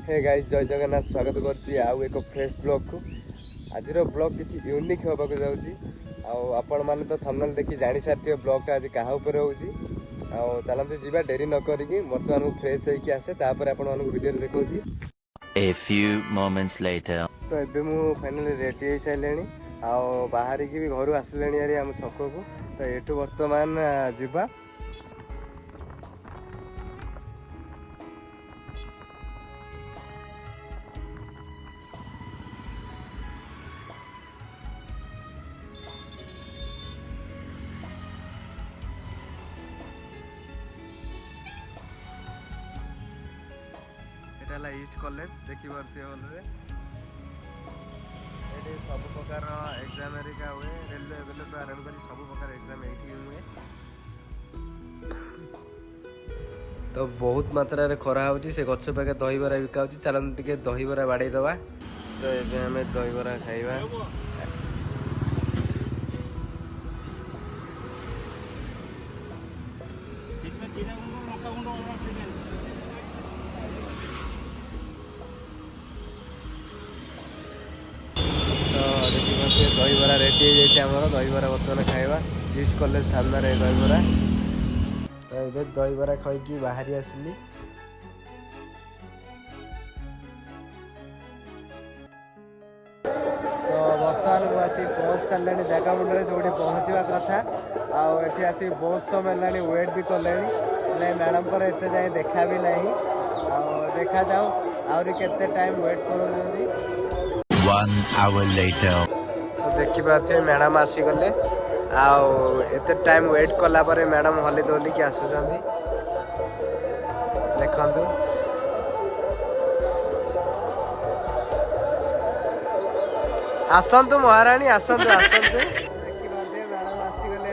Hey guys जय जगन्नाथ स्वागत करछि आउ एक फ्रेश ब्लॉग को। आज ब्लॉग किसी यूनिक होबाक जाउछि। आपण माने तो थंबनेल देखि जानि सारथियो ब्लॉग टा आज कहा ऊपर होउछि। चलते जीवा डेरी न करिकी वर्तमान फ्रेश होइकी आसे तापर आपण मानक video देखौछि। A few moments later. तो एबे मु फाइनली रेडी हो साइलेनी बाहर की भी घर आसिलेनी यारी आम छक को। तो एठू वर्तमान जीवा ईस्ट कॉलेज देखी पारे सब प्रकार एग्जाम हेरिका हुए रेलवे तो आरम्भ कर सब प्रकार एग्जाम ये हुए। तो बहुत मात्रा रे खरा होची से गछ पाखे दहीबरा बिका होची। चलते टिके दहीबरा बाड़े दवा। तो ये आम दहीबरा खाइबा। दहीबरा रेडी हो जाए दहीबरा बर्तमान खाइबा ईस्ट कॉलेज सामने दहीबरा। तो ये दहीबरा खाई बाहरी आसिली। तो बर्तमान मुझे पहुँच सारे जगह मुंडे जो पहुँचवा कथा आठी आस बहुत समय है वेट भी कले मैडम को एत जाए देखा भी ना देखा जाऊ आहरी केते टाइम वेट कर। 1 hour later. देखिए मैडम आसीगले एते टाइम वेट कला पर मैडम हली दौली कि आसुँच देखु। आसतु महाराणी आसतु आसतु। देखिए मैडम आसीगले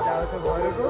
जाऊँ घर को